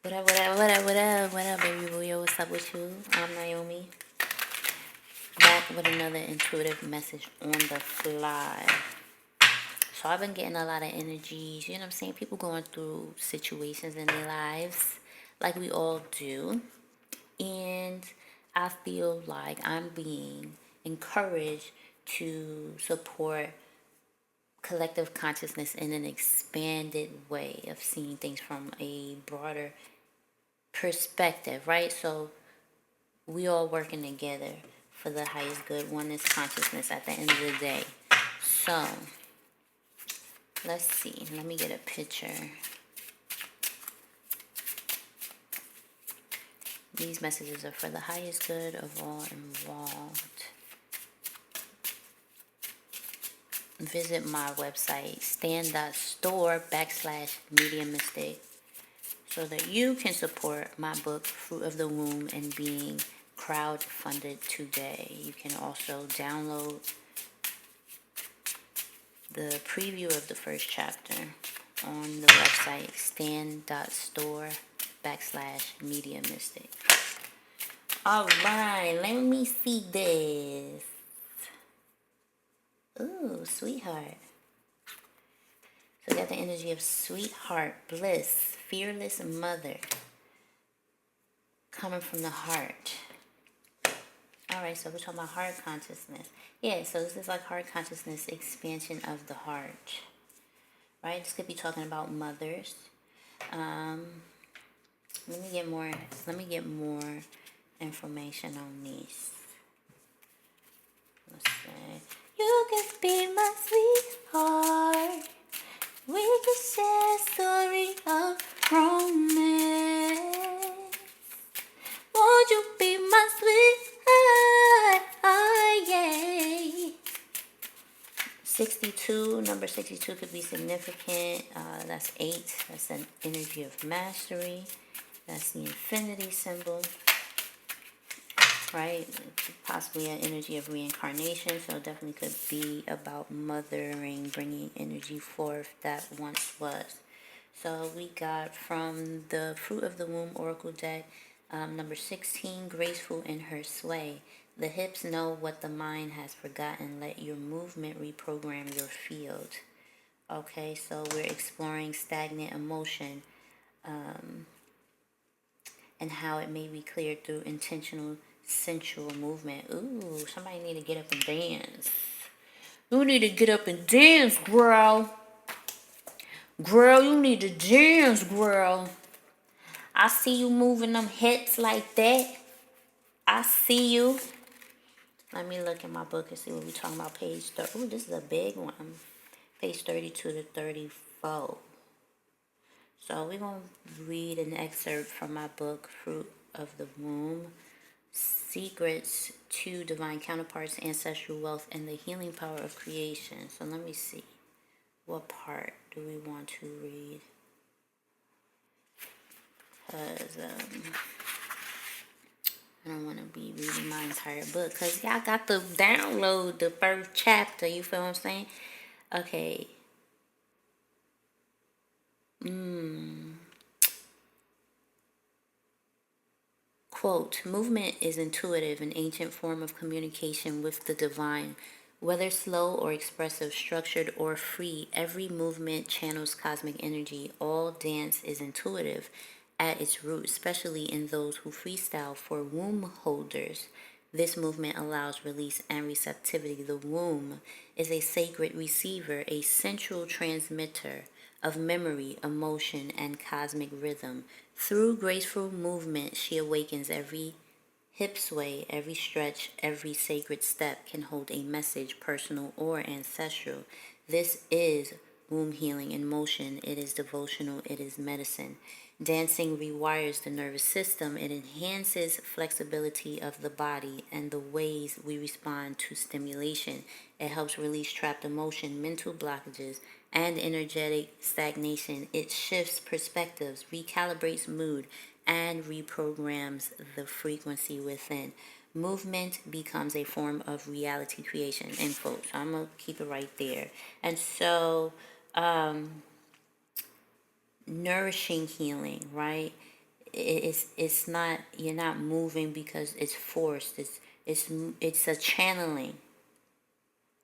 What up, baby boo? Yo, what's up with you? I'm Naomi. Back with another intuitive message on the fly. So I've been getting a lot of energies, you know what I'm saying? People going through situations in their lives, like we all do. And I feel like I'm being encouraged to support collective consciousness in an expanded way of seeing things from a broader perspective, right? So we all working together for the highest good, oneness consciousness at the end of the day. So let's see. Let me get a picture. These messages are for the highest good of all involved. Visit my website, stand.store/Medium Mystic, so that you can support my book, Fruit of the Womb, and being crowdfunded today. You can also download the preview of the first chapter on the website, stand.store/Medium Mystic. All right, let me see this. Ooh, sweetheart. So we got the energy of sweetheart, bliss, fearless mother, coming from the heart. All right, so we're talking about heart consciousness. Yeah, so this is like heart consciousness, expansion of the heart. Right? This could be talking about mothers. Let me get more information on these. Let's see. You can be my sweetheart. We can share a story of romance. Won't you be my sweetheart? Oh, yeah. 62, number 62 could be significant. That's 8. That's an energy of mastery. That's the infinity symbol. Right? Possibly an energy of reincarnation. So it definitely could be about mothering, bringing energy forth that once was. So we got from the Fruit of the Womb Oracle deck, number 16, graceful in her sway. The hips know what the mind has forgotten. Let your movement reprogram your field. Okay, so we're exploring stagnant emotion and how it may be cleared through intentional sensual movement. Ooh, somebody need to get up and dance. You need to get up and dance, girl. Girl, you need to dance, girl. I see you moving them hips like that. I see you. Let me look in my book and see what we're talking about. Page 30. Ooh, this is a big one. Page 32 to 34. So we're going to read an excerpt from my book, Fruit of the Womb. Secrets to Divine Counterparts, Ancestral Wealth, and the Healing Power of Creation. So let me see. What part do we want to read? Because I don't want to be reading my entire book. Because y'all got to download the first chapter. You feel what I'm saying? Okay. Quote, movement is intuitive, an ancient form of communication with the divine. Whether slow or expressive, structured or free, every movement channels cosmic energy. All dance is intuitive at its root, especially in those who freestyle. For womb holders, this movement allows release and receptivity. The womb is a sacred receiver, a central transmitter of memory, emotion, and cosmic rhythm. Through graceful movement, she awakens. Every hip sway, every stretch, every sacred step can hold a message, personal or ancestral. This is womb healing in motion. It is devotional. It is medicine. Dancing rewires the nervous system. It enhances flexibility of the body and the ways we respond to stimulation. It helps release trapped emotion, mental blockages, and energetic stagnation. It shifts perspectives, recalibrates mood, and reprograms the frequency within. Movement becomes a form of reality creation. End quote. So I'm going to keep it right there. And so, nourishing healing, right? it's not, you're not moving because it's forced. It's a channeling,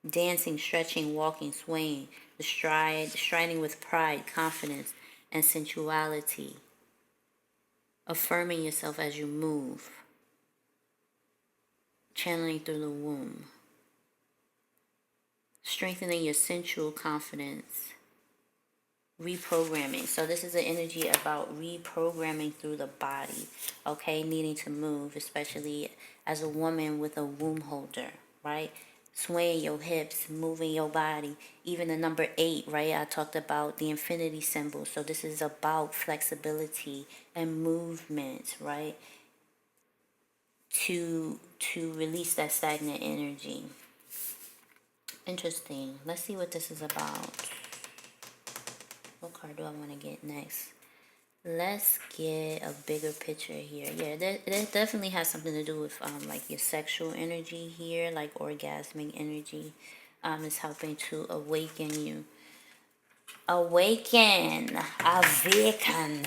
dancing, stretching, walking, swaying, striding with pride, confidence, and sensuality, affirming yourself as you move, channeling through the womb, strengthening your sensual confidence, reprogramming. So this is an energy about reprogramming through the body, okay? Needing to move, especially as a woman with a womb holder, right? Swaying your hips, moving your body. Even the number 8, right? I talked about the infinity symbol. So this is about flexibility and movement, right? To release that stagnant energy. Interesting. Let's see what this is about. What card do I want to get next? Let's get a bigger picture here. Yeah, that definitely has something to do with like your sexual energy here, like orgasmic energy. Is helping to awaken you. Awaken. Awaken.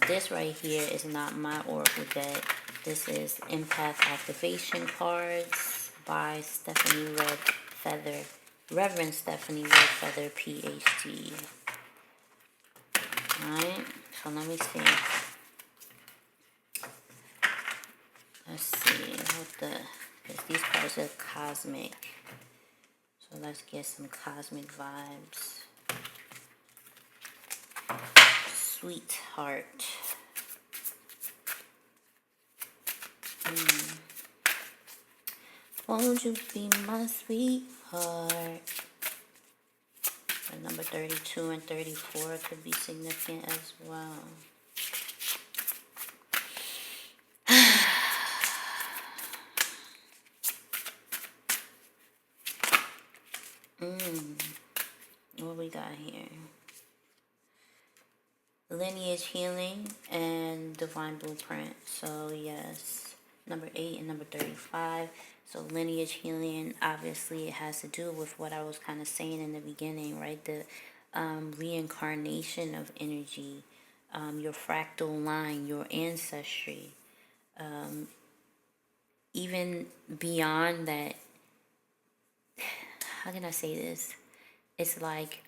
This right here is not my oracle deck. This is Empath Activation Cards by Stephanie Red Feather. Reverend Stephanie Red Feather, PhD. Alright, so let me see. Let's see what because these cards are cosmic. So let's get some cosmic vibes. Sweetheart. Won't you be my sweetheart? And number 32 and 34 could be significant as well. What we got here? Lineage healing and divine blueprint. So yes, number 8 and number 35. So lineage healing, obviously it has to do with what I was kind of saying in the beginning, right? The reincarnation of energy, your fractal line, your ancestry. Even beyond that, how can I say this? It's like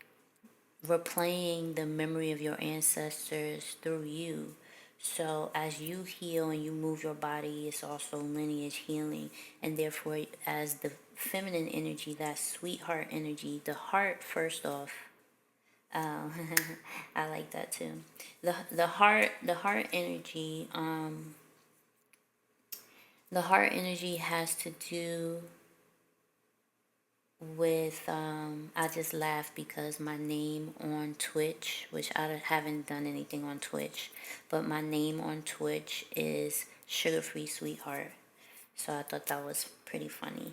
replaying the memory of your ancestors through you. So as you heal and you move your body, it's also lineage healing. And therefore, as the feminine energy, that sweetheart energy, the heart, first off, I like that too. The heart energy, the heart energy has to do with I just laughed because my name on Twitch, which I haven't done anything on Twitch, but my name on Twitch is Sugar Free Sweetheart. So I thought that was pretty funny.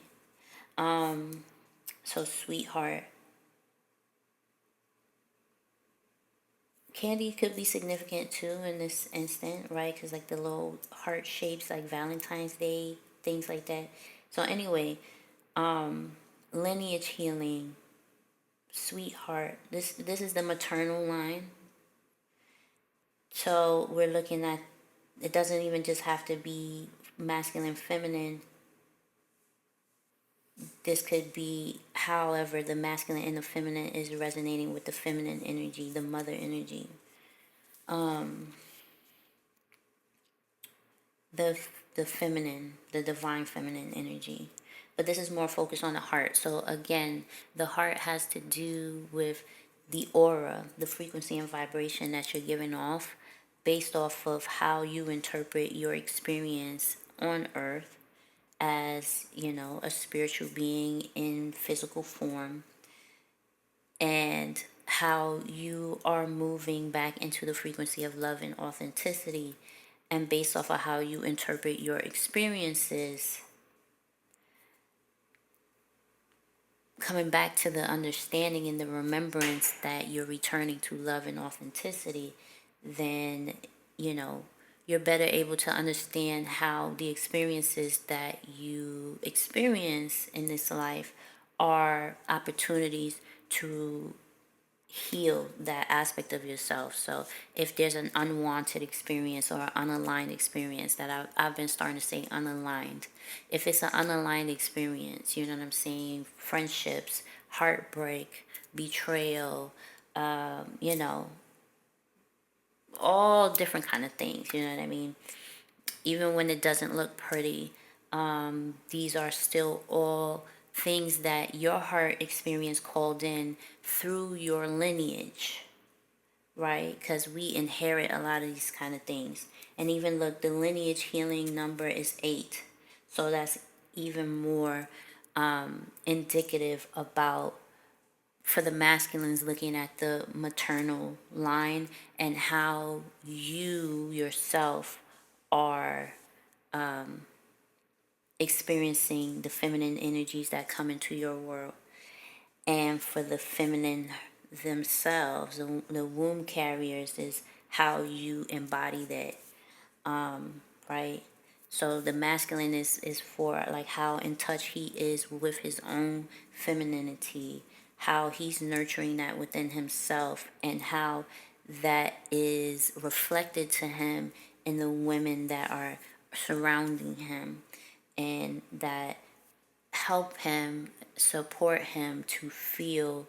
So sweetheart. Candy could be significant too in this instant, right? Because like the little heart shapes, like Valentine's Day, things like that. So anyway, lineage healing, sweetheart. This is the maternal line. So we're looking at, it doesn't even just have to be masculine, feminine. This could be however the masculine and the feminine is resonating with the feminine energy, the mother energy. The feminine, the divine feminine energy. But this is more focused on the heart. So again, the heart has to do with the aura, the frequency and vibration that you're giving off based off of how you interpret your experience on earth as, you know, a spiritual being in physical form, and how you are moving back into the frequency of love and authenticity, and based off of how you interpret your experiences, coming back to the understanding and the remembrance that you're returning to love and authenticity, then, you know, you're better able to understand how the experiences that you experience in this life are opportunities to heal that aspect of yourself. So if there's an unwanted experience or an unaligned experience, that I've been starting to say unaligned. If it's an unaligned experience, you know what I'm saying? Friendships, heartbreak, betrayal, you know, all different kind of things, you know what I mean? Even when it doesn't look pretty, these are still all things that your heart experience called in through your lineage, right? Because we inherit a lot of these kind of things. And even look, the lineage healing number is 8. So that's even more indicative about, for the masculines, looking at the maternal line and how you yourself are experiencing the feminine energies that come into your world. And for the feminine themselves, the womb carriers, is how you embody that, right? So the masculine is for like how in touch he is with his own femininity, how he's nurturing that within himself, and how that is reflected to him in the women that are surrounding him, and that help him, support him to feel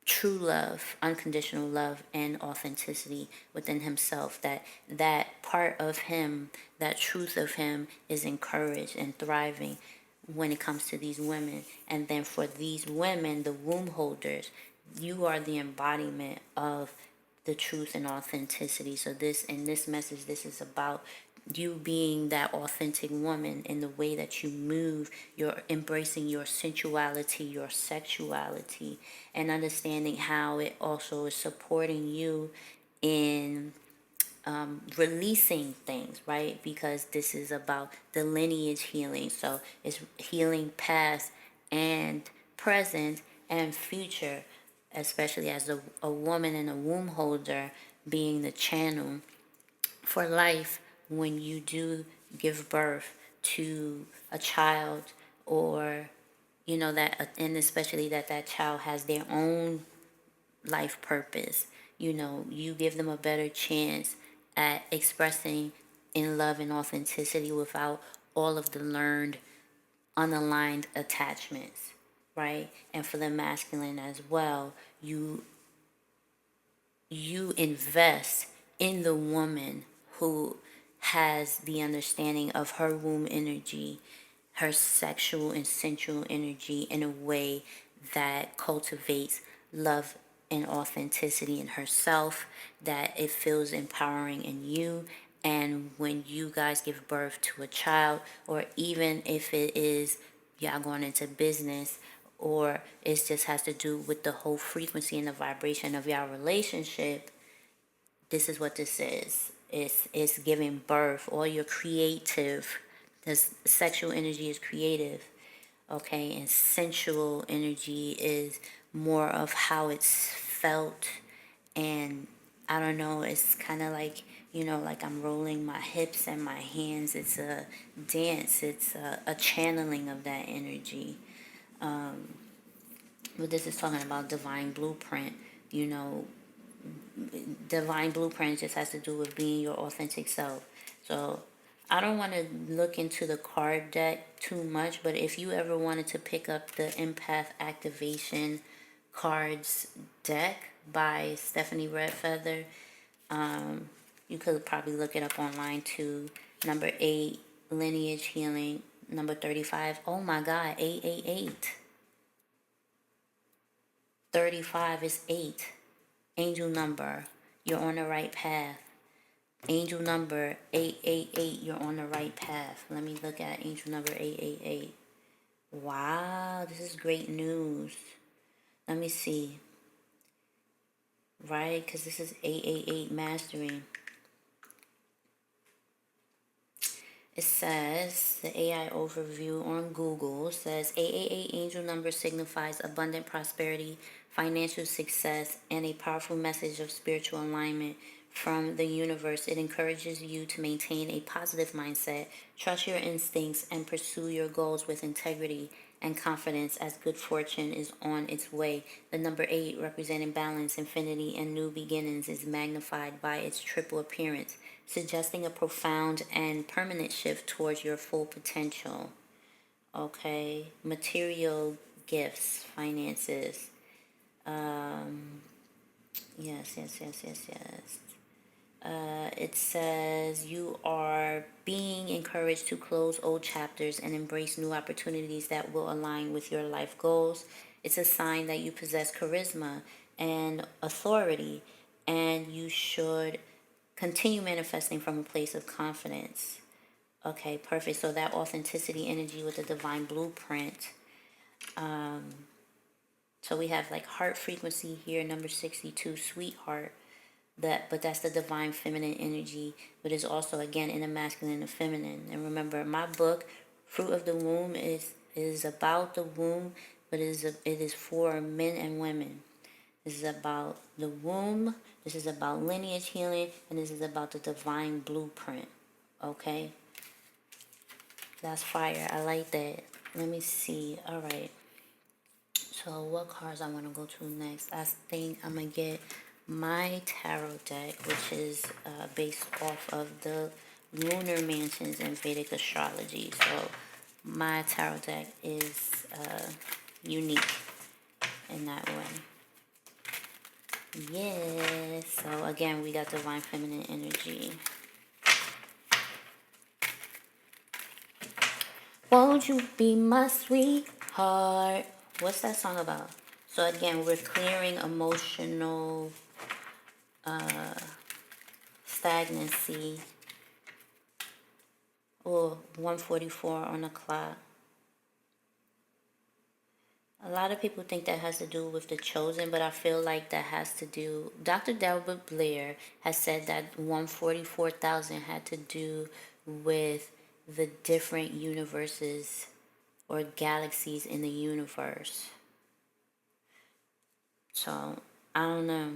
true love, unconditional love, and authenticity within himself. That part of him, that truth of him, is encouraged and thriving when it comes to these women. And then for these women, the womb holders, you are the embodiment of the truth and authenticity. So this, in this message, this is about you being that authentic woman in the way that you move. You're embracing your sensuality, your sexuality, and understanding how it also is supporting you in releasing things, right? Because this is about the lineage healing. So it's healing past and present and future, especially as a woman and a womb holder, being the channel for life when you do give birth to a child, or you know that, and especially that child has their own life purpose. You know, you give them a better chance at expressing in love and authenticity without all of the learned unaligned attachments, right? And for the masculine as well, you invest in the woman who has the understanding of her womb energy, her sexual and sensual energy, in a way that cultivates love and authenticity in herself, that it feels empowering in you. And when you guys give birth to a child, or even if it is y'all going into business, or it just has to do with the whole frequency and the vibration of your relationship, this is what this is. It's giving birth. All your creative, this sexual energy is creative, okay, and sensual energy is more of how it's felt. And I don't know, it's kind of like, you know, like I'm rolling my hips and my hands. It's a dance, it's a channeling of that energy. But this is talking about divine blueprint. You know, divine blueprint just has to do with being your authentic self. So I don't want to look into the card deck too much, but if you ever wanted to pick up the Empath Activation Cards deck by Stephanie Redfeather, you could probably look it up online too. Number 8, Lineage Healing. Number 35. Oh my God, 888. 35 is 8. Angel number, you're on the right path. Angel number 888, you're on the right path. Let me look at angel number 888. Wow, this is great news. Let me see. Right, because this is 888 mastery. It says, the AI overview on Google says 888 angel number signifies abundant prosperity, financial success, and a powerful message of spiritual alignment from the universe. It encourages you to maintain a positive mindset, trust your instincts, and pursue your goals with integrity. and confidence as good fortune is on its way. The number 8, representing balance, infinity, and new beginnings, is magnified by its triple appearance, suggesting a profound and permanent shift towards your full potential. Okay, material gifts, finances. Yes. It says you are being encouraged to close old chapters and embrace new opportunities that will align with your life goals. It's a sign that you possess charisma and authority, and you should continue manifesting from a place of confidence. Okay, perfect. So that authenticity energy with the divine blueprint. So we have like heart frequency here, number 62, sweetheart. But that's the divine feminine energy, but it's also again in the masculine and the feminine. And remember, my book, Fruit of the Womb, is about the womb, but it is for men and women. This is about the womb. This is about lineage healing, and this is about the divine blueprint. Okay, that's fire. I like that. Let me see. All right. So what cards I want to go to next? I think I'm going to get my tarot deck, which is based off of the lunar mansions in Vedic astrology. So my tarot deck is unique in that way. Yeah. So again, we got divine feminine energy. Won't you be my sweetheart? What's that song about? So again, we're clearing emotional stagnancy. Or 144 on the clock. A lot of people think that has to do with the chosen, but I feel like that has to do... Dr. Delbert Blair has said that 144,000 had to do with the different universes or galaxies in the universe. So, I don't know.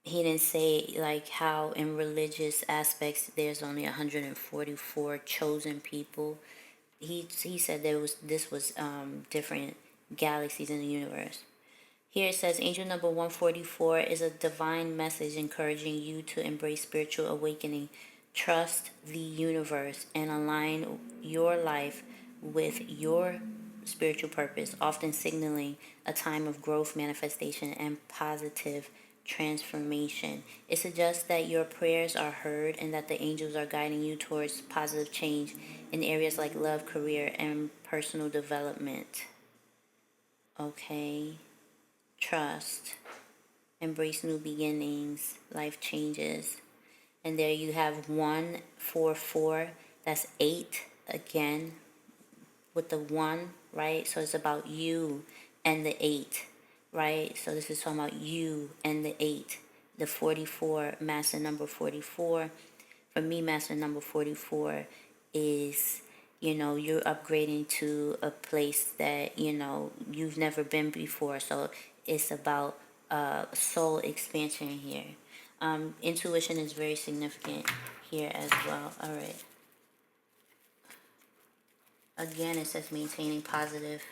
He didn't say like how in religious aspects there's only 144 chosen people. He said this was different galaxies in the universe. Here it says angel number 144 is a divine message encouraging you to embrace spiritual awakening, trust the universe, and align your life with your spiritual purpose, often signaling a time of growth, manifestation, and positive transformation. It suggests that your prayers are heard and that the angels are guiding you towards positive change in areas like love, career, and personal development. Okay. Trust. Embrace new beginnings. Life changes. And there you have 144. That's 8 again with the 1, right? So it's about you and the 8, right? So this is talking about you and the 8. The 44, master number 44. For me, master number 44 is, you're upgrading to a place that, you've never been before. So it's about soul expansion here. Intuition is very significant here as well. All right. Again, it says maintaining positive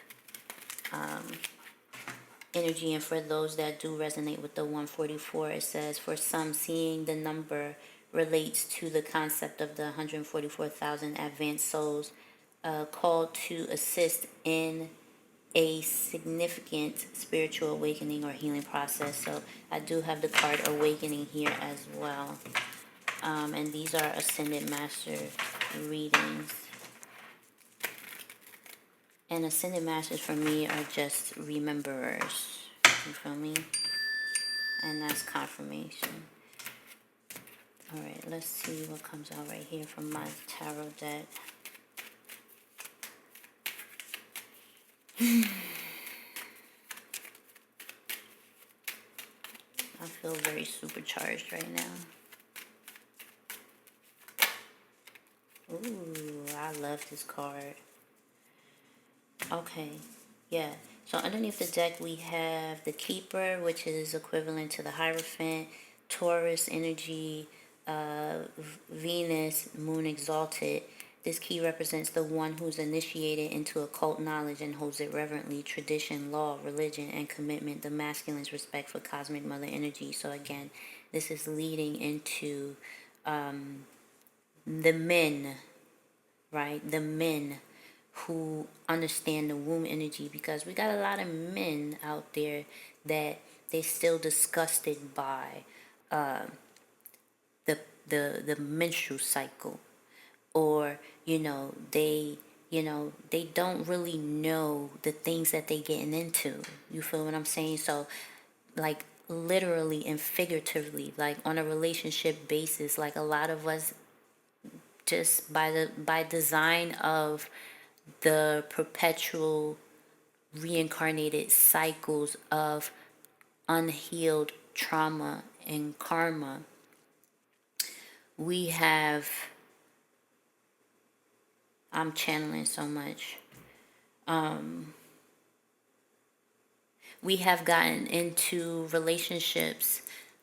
energy. And for those that do resonate with the 144, it says, for some, seeing the number relates to the concept of the 144,000 advanced souls called to assist in a significant spiritual awakening or healing process. So I do have the card awakening here as well. And these are Ascended Master readings. And Ascended Masters for me are just rememberers. You feel me? And that's confirmation. Alright, let's see what comes out right here from my tarot deck. I feel very supercharged right now. Ooh, I love this card. Okay, yeah. So underneath the deck we have the Keeper, which is equivalent to the Hierophant, Taurus energy, Venus, Moon exalted. This key represents the one who's initiated into occult knowledge and holds it reverently, tradition, law, religion, and commitment, the masculine's respect for cosmic mother energy. So again, this is leading into the men, right? The men who understand the womb energy, because we got a lot of men out there that they still disgusted by the menstrual cycle, or they don't really know the things that they getting into. You feel what I'm saying? So like literally and figuratively, like on a relationship basis, like a lot of us, just by design of the perpetual reincarnated cycles of unhealed trauma and karma, we have, I'm channeling so much, we have gotten into relationships,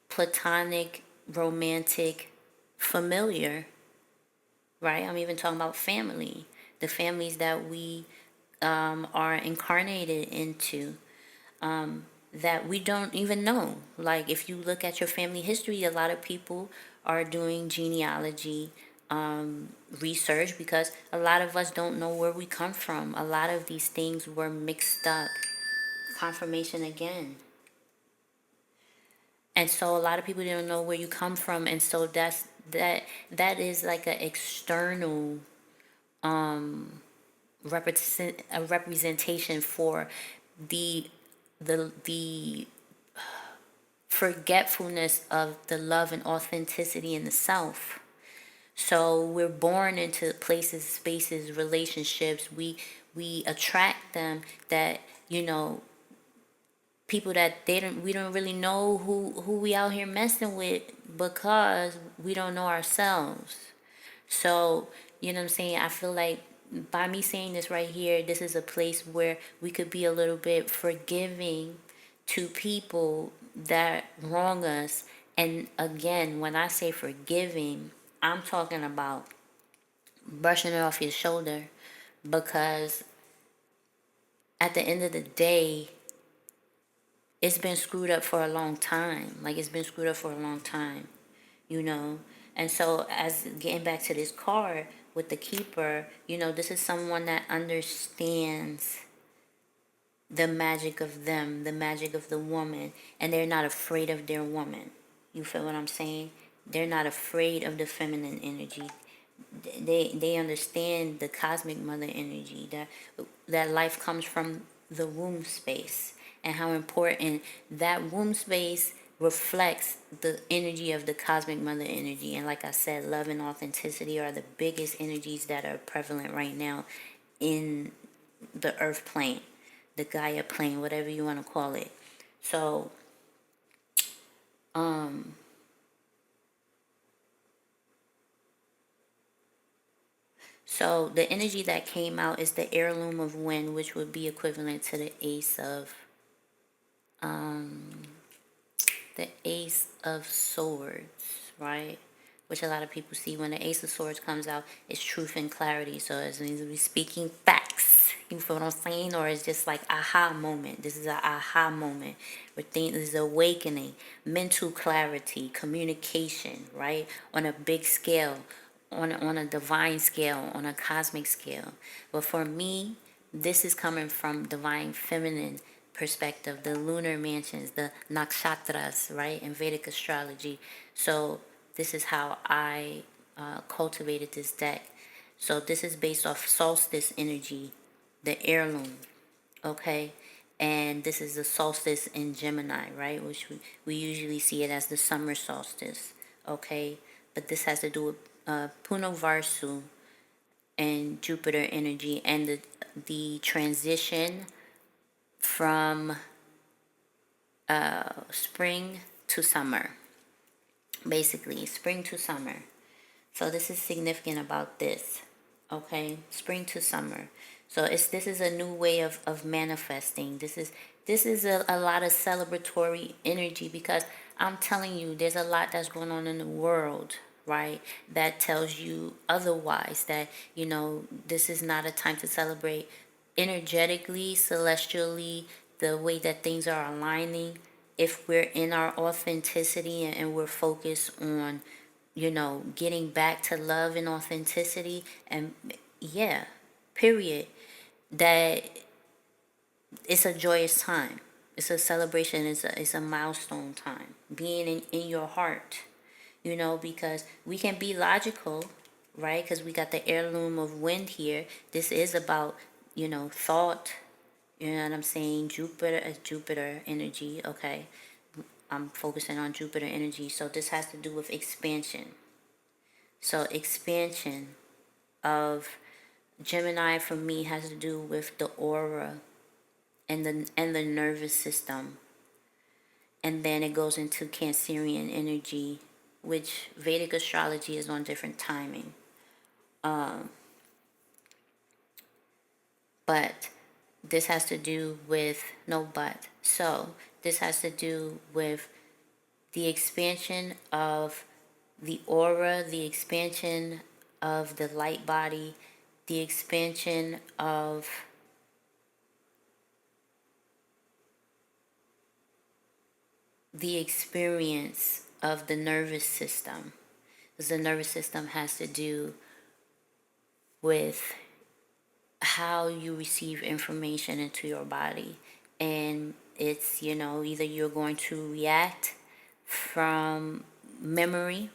platonic, romantic, familiar, right? I'm even talking about family, the families that we are incarnated into, that we don't even know. Like if you look at your family history, a lot of people are doing genealogy research, because a lot of us don't know where we come from. A lot of these things were mixed up. Confirmation again. And so a lot of people don't know where you come from, and so that is like an external representation for the the forgetfulness of the love and authenticity in the self. So we're born into places, spaces, relationships. We attract them, that people that we don't really know who we out here messing with, because we don't know ourselves. So, you know what I'm saying? I feel like by me saying this right here, this is a place where we could be a little bit forgiving to people that wrong us. And again, when I say forgiving, I'm talking about brushing it off your shoulder, because at the end of the day, it's been screwed up for a long time. Like it's been screwed up for a long time, you know? And so as getting back to this card with the keeper, this is someone that understands the magic of them, the magic of the woman, and they're not afraid of their woman. You feel what I'm saying? They're not afraid of the feminine energy. They understand the cosmic mother energy, that life comes from the womb space, and how important that womb space reflects the energy of the cosmic mother energy. And like I said, love and authenticity are the biggest energies that are prevalent right now in the earth plane, the Gaia plane, whatever you want to call it. So so the energy that came out is the heirloom of wind, which would be equivalent to the Ace of Swords, right? Which a lot of people see when the Ace of Swords comes out, it's truth and clarity. So it means we're speaking facts. You feel what I'm saying? Or it's just like aha moment. This is an aha moment where things is awakening, mental clarity, communication, right? On a big scale, on a divine scale, on a cosmic scale. But for me, this is coming from divine feminine perspective, the lunar mansions, the nakshatras, right, in Vedic astrology. So this is how I cultivated this deck. So this is based off solstice energy, the heirloom, okay? And this is the solstice in Gemini, right, which we usually see it as the summer solstice, okay? But this has to do with Punovarsu and Jupiter energy, and the transition from spring to summer, basically spring to summer. So this is significant about this, okay? Spring to summer. So this is a new way of manifesting. This is a lot of celebratory energy, because I'm telling you, there's a lot that's going on in the world, right? That tells you otherwise, that, this is not a time to celebrate energetically, celestially, the way that things are aligning. If we're in our authenticity and we're focused on, getting back to love and authenticity, and yeah, period, that it's a joyous time. It's a celebration. It's a milestone time. Being in your heart, because we can be logical, right? Because we got the heirloom of wind here. This is about, thought. You know what I'm saying? Jupiter energy. Okay. I'm focusing on Jupiter energy. So this has to do with expansion. So expansion of Gemini for me has to do with the aura and the nervous system. And then it goes into Cancerian energy, which Vedic astrology is on different timing. But this has to do with, no but. So this has to do with the expansion of the aura, the expansion of the light body, the expansion of the experience of the nervous system. Because the nervous system has to do with how you receive information into your body. And it's, either you're going to react from memory,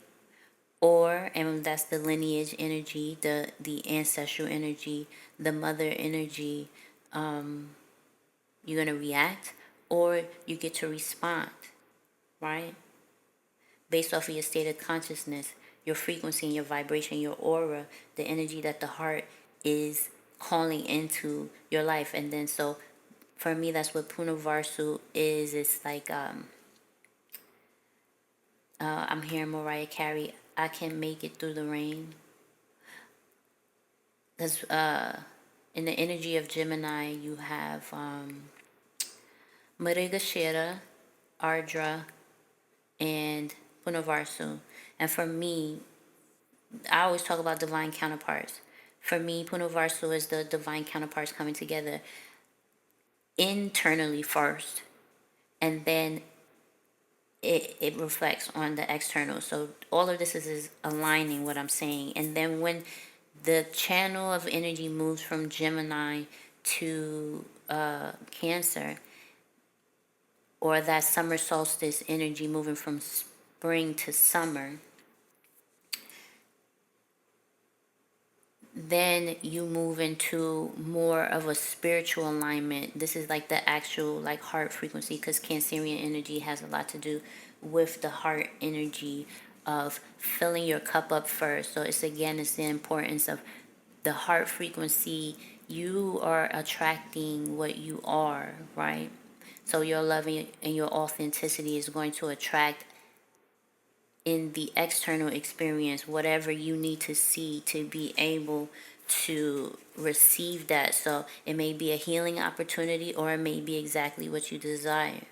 or, and that's the lineage energy, the ancestral energy, the mother energy. You're going to react, or you get to respond, right? Based off of your state of consciousness, your frequency and your vibration, your aura, the energy that the heart is calling into your life. And then, so for me, that's what Punavarsu is. It's like, I'm hearing Mariah Carey, I Can Make It Through the Rain. Because in the energy of Gemini, you have Marigashira, Ardra, and Punavarsu. And for me, I always talk about divine counterparts. For me, Punavarsu is the divine counterparts coming together internally first, and then it reflects on the external. So all of this is aligning what I'm saying. And then when the channel of energy moves from Gemini to Cancer, or that summer solstice energy moving from spring to summer, then you move into more of a spiritual alignment. This is like the actual like heart frequency, because Cancerian energy has a lot to do with the heart energy of filling your cup up first. So it's the importance of the heart frequency. You are attracting what you are, right? So your loving and your authenticity is going to attract in the external experience whatever you need to see to be able to receive that. So it may be a healing opportunity, or it may be exactly what you desire.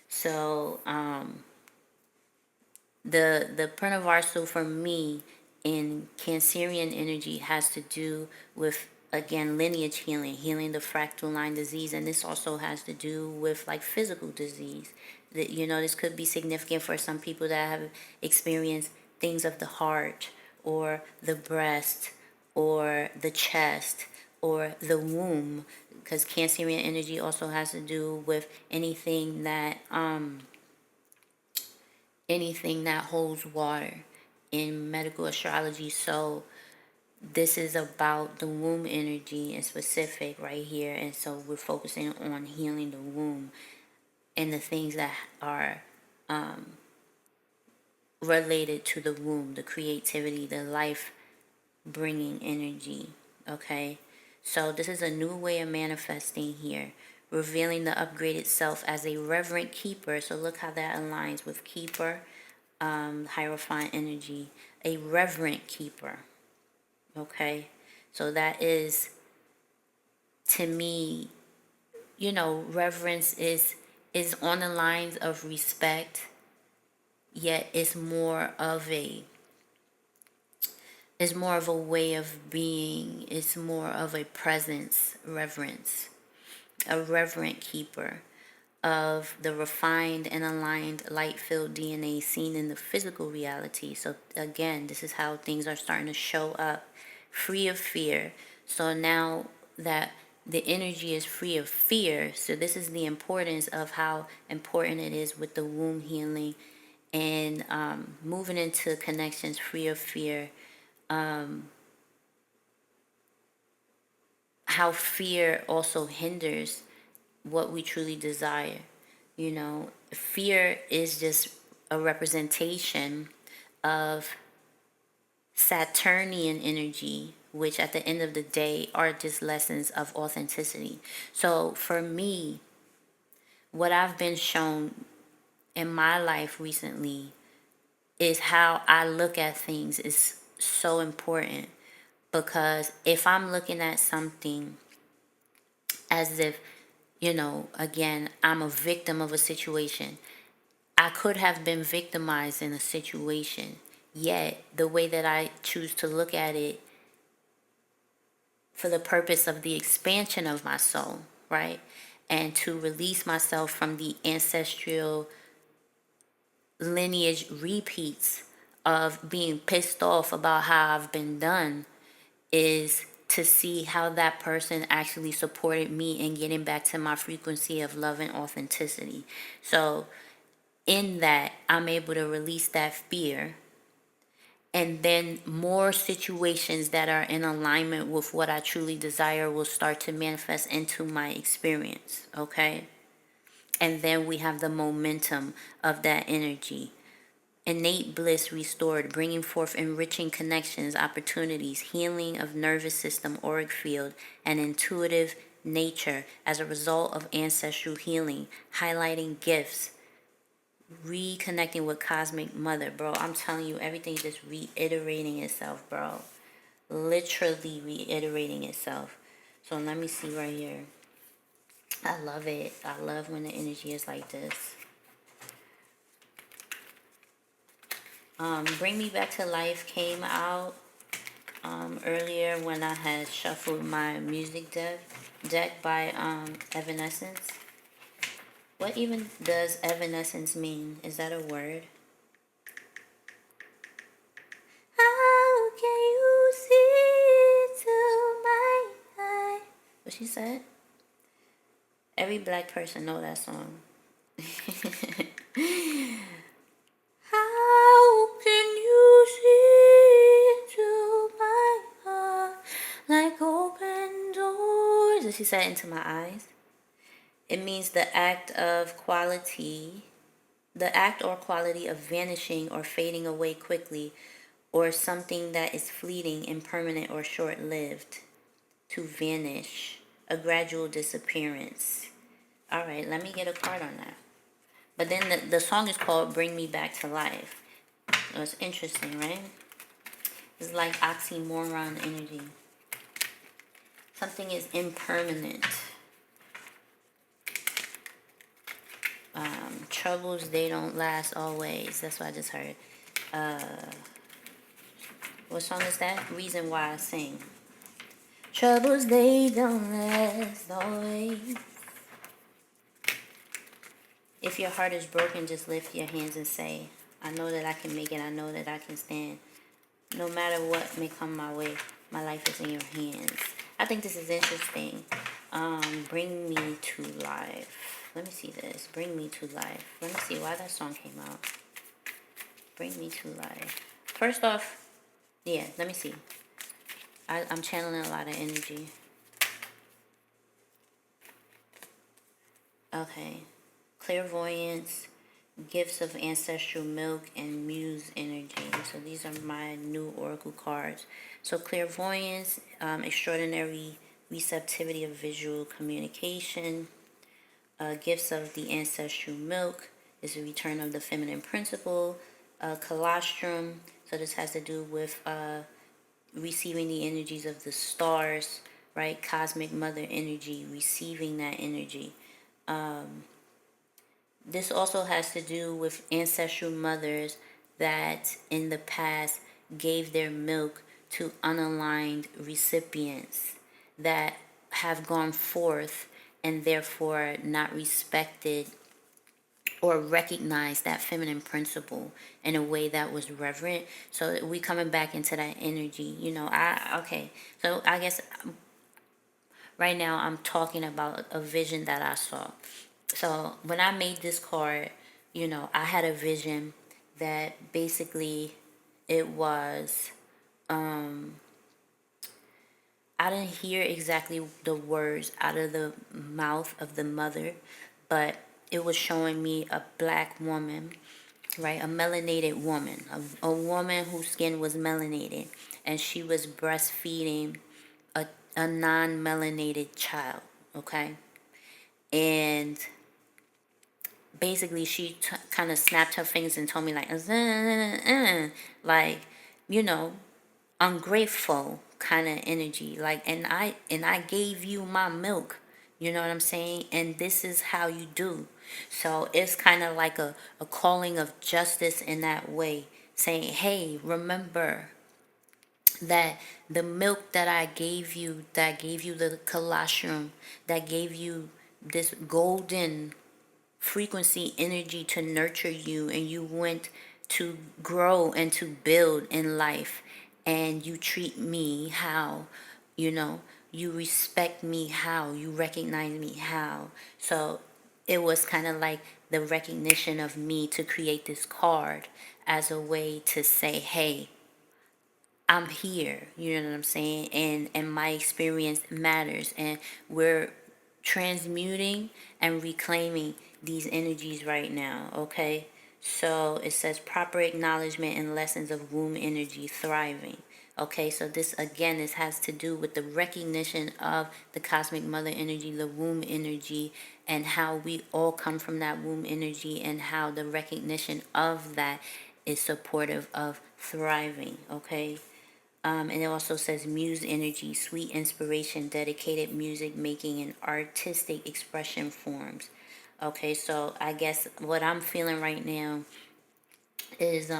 So the Pranavarsu for me in Cancerian energy has to do with, again, lineage healing the fractal line disease. And this also has to do with like physical disease. That, this could be significant for some people that have experienced things of the heart, or the breast, or the chest, or the womb. Because Cancerian energy also has to do with anything that holds water in medical astrology. So this is about the womb energy in specific right here. And so we're focusing on healing the womb and the things that are related to the womb, the creativity, the life bringing energy. Okay, so this is a new way of manifesting here, revealing the upgraded self as a reverent keeper. So look how that aligns with keeper, Hierophant energy, a reverent keeper. Okay, so that is, to me, reverence is on the lines of respect, yet it's more of a is more of a way of being. It's more of a presence, reverence, a reverent keeper of the refined and aligned light-filled DNA seen in the physical reality. So again, this is how things are starting to show up, free of fear. So now that the energy is free of fear, so this is the importance of how important it is with the womb healing and moving into connections free of fear. How fear also hinders what we truly desire. Fear is just a representation of Saturnian energy, which at the end of the day are just lessons of authenticity. So for me, what I've been shown in my life recently is how I look at things is so important, because if I'm looking at something as if, again, I'm a victim of a situation, I could have been victimized in a situation, yet the way that I choose to look at it for the purpose of the expansion of my soul, right? And to release myself from the ancestral lineage repeats of being pissed off about how I've been done, is to see how that person actually supported me in getting back to my frequency of love and authenticity. So in that, I'm able to release that fear, and then more situations that are in alignment with what I truly desire will start to manifest into my experience, okay? And then we have the momentum of that energy. Innate bliss restored, bringing forth enriching connections, opportunities, healing of nervous system, auric field, and intuitive nature as a result of ancestral healing, highlighting gifts, reconnecting with cosmic mother. Bro, I'm telling you, everything's just reiterating itself, bro. Literally reiterating itself. So let me see right here. I love it. I love when the energy is like this. Bring Me Back to Life came out earlier when I had shuffled my music deck by Evanescence. What even does Evanescence mean? Is that a word? How can you see to my eye? What she said? Every black person know that song. How can you see to my heart like open doors? As she said, into my eyes. It means the act or quality of vanishing or fading away quickly, or something that is fleeting, impermanent, or short-lived. To vanish, a gradual disappearance. All right, let me get a card on that. But then the song is called Bring Me Back to Life. So it's interesting, right? It's like oxymoron energy. Something is impermanent. Troubles, they don't last always. That's what I just heard. What song is that? Reason Why I Sing. Troubles, they don't last always. If your heart is broken, just lift your hands and say, I know that I can make it. I know that I can stand. No matter what may come my way, my life is in your hands. I think this is interesting. Bring Me to Life. Let me see this. Bring Me to Life. Let me see why that song came out. Bring Me to Life. First off, yeah, let me see. I'm channeling a lot of energy. Okay. Clairvoyance, gifts of ancestral milk, and muse energy. So these are my new oracle cards. So clairvoyance, extraordinary receptivity of visual communication. Gifts of the ancestral milk is the return of the feminine principle. Colostrum, so this has to do with receiving the energies of the stars, right? Cosmic mother energy, receiving that energy. This also has to do with ancestral mothers that in the past gave their milk to unaligned recipients that have gone forth and therefore not respected or recognized that feminine principle in a way that was reverent. So we coming back into that energy, so I guess right now I'm talking about a vision that I saw. So when I made this card, I had a vision that basically it was, I didn't hear exactly the words out of the mouth of the mother, but it was showing me a black woman, right? A melanated woman, a woman whose skin was melanated, and she was breastfeeding a non-melanated child, okay? And basically she kind of snapped her fingers and told me like, like, you know, ungrateful kind of energy, like, and I gave you my milk, you know what I'm saying, and this is how you do. So it's kind of like a calling of justice in that way, saying, hey, remember that the milk that I gave you, that gave you the colostrum, that gave you this golden frequency energy to nurture you, and you went to grow and to build in life, and you treat me how, you know you respect me how, you recognize me how. So it was kind of like the recognition of me to create this card as a way to say, hey, I'm here, you know what I'm saying? And my experience matters, and we're transmuting and reclaiming these energies right now, okay? So it says proper acknowledgement and lessons of womb energy thriving. Okay, so this again, this has to do with the recognition of the cosmic mother energy, the womb energy, and how we all come from that womb energy, and how the recognition of that is supportive of thriving, okay? And it also says muse energy, sweet inspiration, dedicated music making, and artistic expression forms. Okay, so I guess what I'm feeling right now is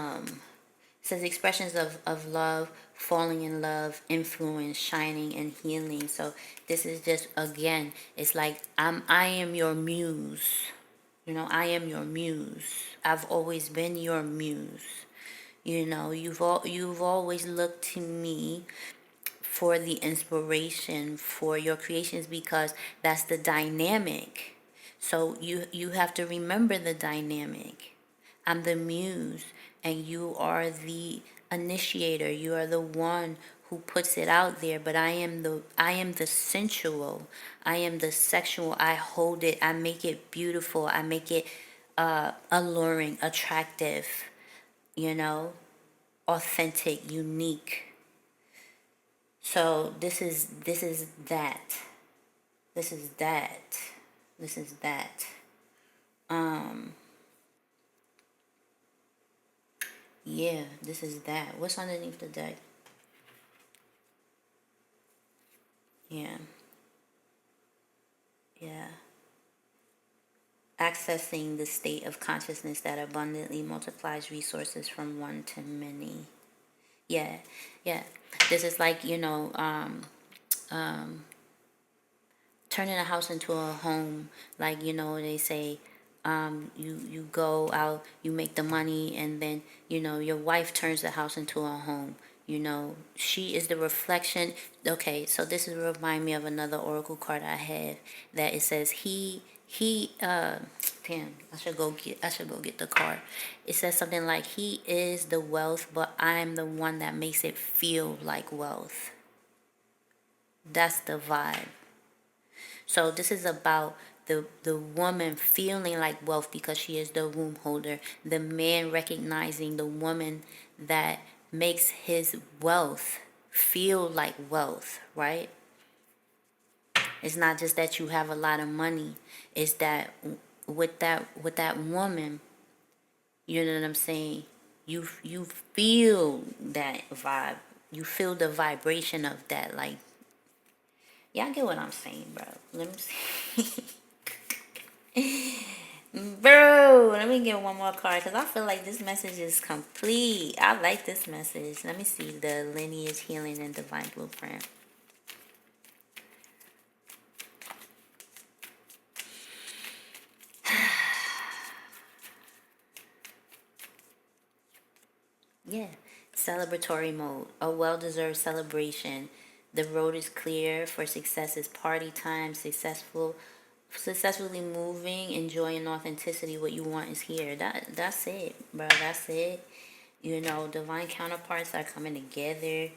says expressions of love, falling in love, influence, shining, and healing. So this is just, again, it's like I am your muse. I am your muse. I've always been your muse. You've always looked to me for the inspiration for your creations, because that's the dynamic. So you have to remember the dynamic. I'm the muse, and you are the initiator. You are the one who puts it out there, but I am the sensual. I am the sexual. I hold it. I make it beautiful. I make it alluring, attractive, you know, authentic, unique. So this is that. This is that. This is that. Yeah, this is that. What's underneath the deck? Yeah. Yeah. Accessing the state of consciousness that abundantly multiplies resources from one to many. Yeah. Yeah. This is like, turning a house into a home. Like, they say, you go out, you make the money, and then, your wife turns the house into a home. She is the reflection. Okay, so this is remind me of another oracle card I have, that it says damn, I should go get the card. It says something like, he is the wealth, but I'm the one that makes it feel like wealth. That's the vibe. So this is about the woman feeling like wealth because she is the womb holder. The man recognizing the woman that makes his wealth feel like wealth, right? It's not just that you have a lot of money. It's that with that woman, you know what I'm saying? You feel that vibe. You feel the vibration of that. Like, y'all get what I'm saying, bro. Let me see. Bro, let me get one more card because I feel like this message is complete. I like this message. Let me see the lineage, healing, and divine blueprint. Yeah. Celebratory mode. A well-deserved celebration. The road is clear for success is party time. Successfully moving, enjoying authenticity. What you want is here. That's it, bro. That's it. You know, divine counterparts are coming together.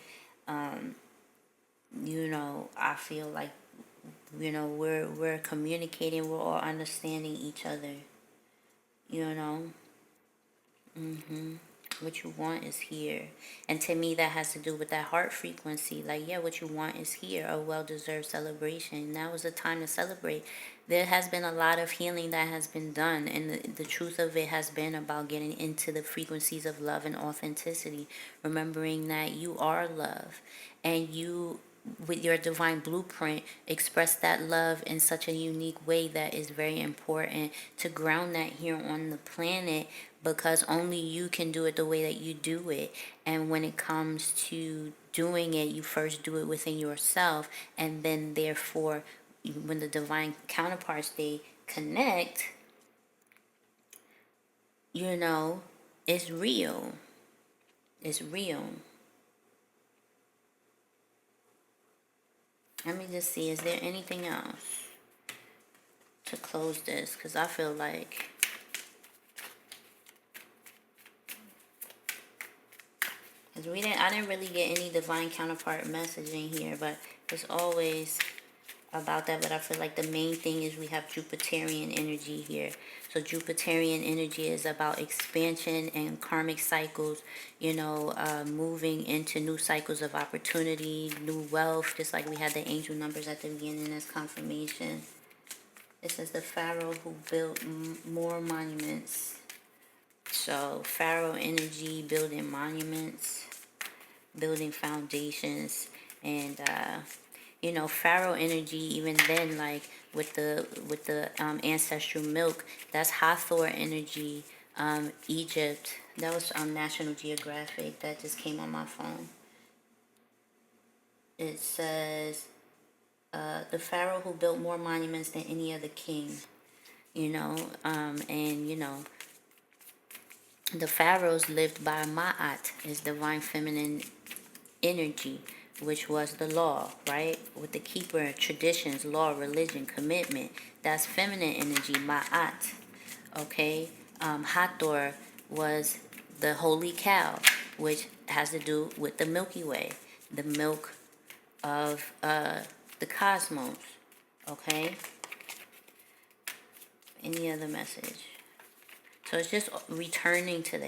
You know, I feel like, you know, we're communicating, we're all understanding each other. You know, what you want is here. And to me, that has to do with that heart frequency. Like, yeah, what you want is here. A well-deserved celebration. Now is the time to celebrate. There has been a lot of healing that has been done, and the truth of it has been about getting into the frequencies of love and authenticity, remembering that you are love, and you, with your divine blueprint, express that love in such a unique way that is very important to ground that here on the planet, because only you can do it the way that you do it. And when it comes to doing it, you first do it within yourself, and then therefore when the divine counterparts, they connect, you know, it's real. It's real. Let me just see, is there anything else to close this? Because I feel like, because I didn't really get any divine counterpart messaging here, but it's always about that. But I feel like the main thing is we have Jupiterian energy here. So Jupiterian energy is about expansion and karmic cycles, you know, moving into new cycles of opportunity, new wealth, just like we had the angel numbers at the beginning as confirmation. It says the pharaoh who built more monuments. So pharaoh energy, building monuments, building foundations, and you know, pharaoh energy, even then, like with the ancestral milk, that's Hathor energy. Egypt, that was National Geographic, that just came on my phone. It says the pharaoh who built more monuments than any other king, you know, and you know, the pharaohs lived by Ma'at, is divine feminine energy, which was the law, right? With the keeper, traditions, law, religion, commitment. That's feminine energy, Ma'at. Okay? Hathor was the holy cow, which has to do with the Milky Way, the milk of the cosmos. Okay? Any other message? So it's just returning to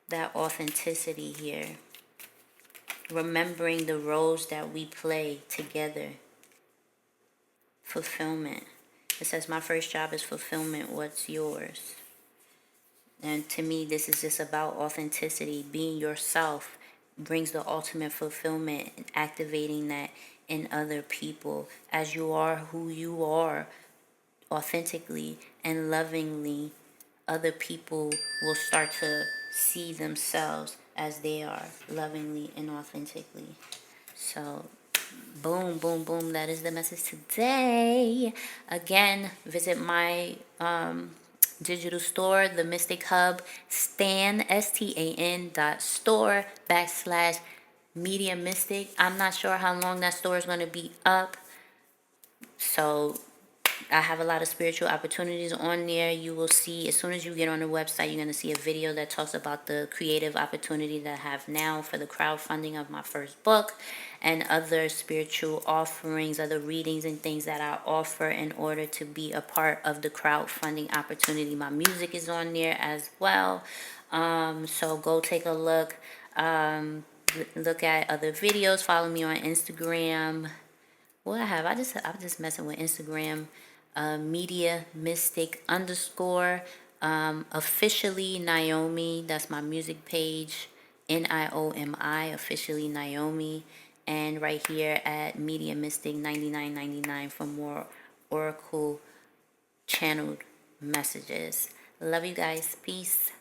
that authenticity here. Remembering the roles that we play together. Fulfillment. It says my first job is fulfillment. What's yours? And to me, this is just about authenticity. Being yourself brings the ultimate fulfillment, and activating that in other people. As you are who you are, authentically and lovingly, other people will start to see themselves as they are, lovingly and authentically. So, boom, boom, boom. That is the message today. Again, visit my digital store, the Mystic Hub, stan.store/Media Mystic. I'm not sure how long that store is going to be up. So I have a lot of spiritual opportunities on there. You will see, as soon as you get on the website, you're going to see a video that talks about the creative opportunity that I have now for the crowdfunding of my first book, and other spiritual offerings, other readings and things that I offer in order to be a part of the crowdfunding opportunity. My music is on there as well. So go take a look. Look at other videos. Follow me on Instagram. What I have, I'm just messing with Instagram. Media Mystic _ officially Naomi. That's my music page. NIOMI, officially Naomi. And right here at Media Mystic $99.99 for more Oracle channeled messages. Love you guys. Peace.